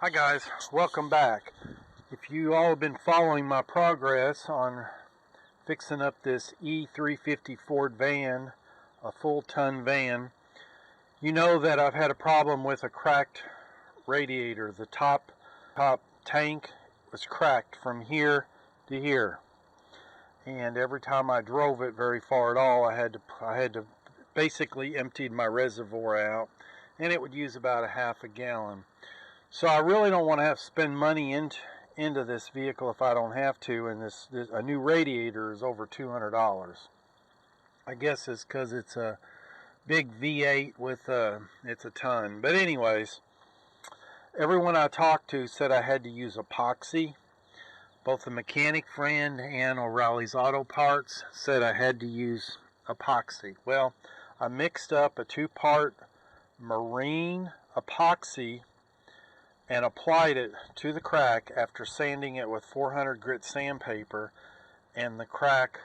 Hi guys, welcome back. If you all have been following my progress on fixing up this E350 Ford van, a full ton van, you know that I've had a problem with a cracked radiator. The top tank was cracked from here to here, and every time I drove it very far at all, I had to basically empty my reservoir out, and it would use about a half a gallon. So I really don't want to have to spend money into this vehicle if I don't have to, and a new radiator is over $200. I guess it's because it's a big V8 with it's a ton. But anyways, everyone I talked to said I had to use epoxy. Both the mechanic friend and O'Reilly's Auto Parts said I had to use epoxy. Well, I mixed up a 2-part marine epoxy and applied it to the crack after sanding it with 400 grit sandpaper, and the crack,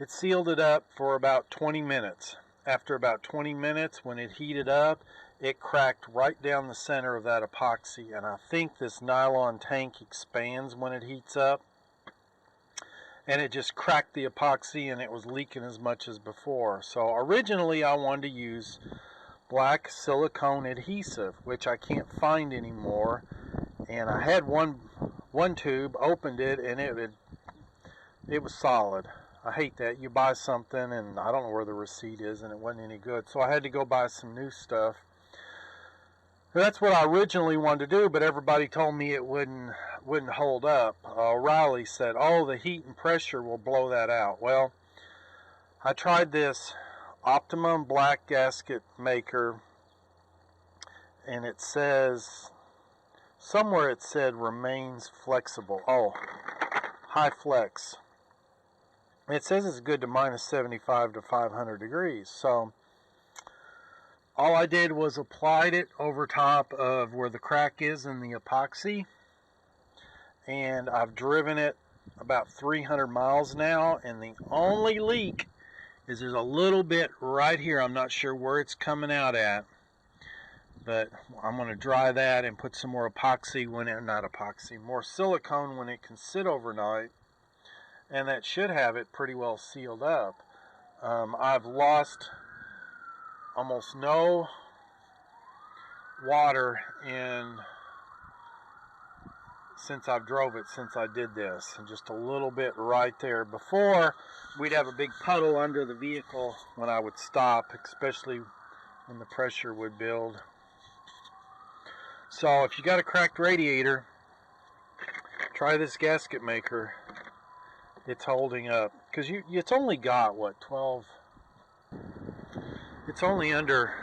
it sealed it up for about 20 minutes. After about 20 minutes, when it heated up, it cracked right down the center of that epoxy, and I think this nylon tank expands when it heats up, and it just cracked the epoxy and it was leaking as much as before. So originally I wanted to use black silicone adhesive, which I can't find anymore, and I had one tube, opened it, and it was solid. I hate that. You buy something and I don't know where the receipt is, and it wasn't any good, so I had to go buy some new stuff. That's what I originally wanted to do, but everybody told me it wouldn't hold up. O'Reilly said, oh, the heat and pressure will blow that out. Well, I tried this Optimum black gasket maker, and it says somewhere, it said remains flexible. Oh, high flex. It says it's good to minus 75 to 500 degrees. So all I did was applied it over top of where the crack is in the epoxy, and I've driven it about 300 miles now, and the only leak is there's a little bit right here. I'm not sure where it's coming out at, but I'm going to dry that and put some more epoxy more silicone when it can sit overnight, and that should have it pretty well sealed up. I've lost almost no water since I've drove it, since I did this, and just a little bit right there. Before, we'd have a big puddle under the vehicle when I would stop, especially when the pressure would build. So if you got a cracked radiator, try this gasket maker. It's holding up, because it's only got what, 12, it's only under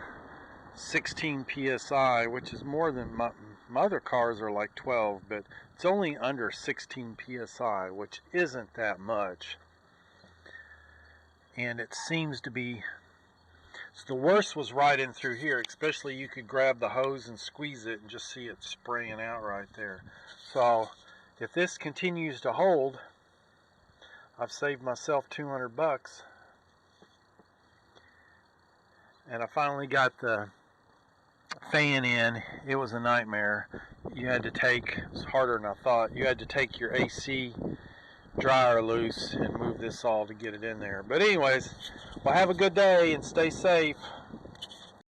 16 psi, which is more than my other cars are like 12, but it's only under 16 psi, which isn't that much. And it seems to be, so the worst was right in through here, especially you could grab the hose and squeeze it and just see it spraying out right there. So if this continues to hold, I've saved myself 200 bucks. And I finally got the fan in. It was a nightmare. You had to take, it was harder than I thought, you had to take your AC dryer loose and move this all to get it in there. But anyways, well, have a good day and stay safe.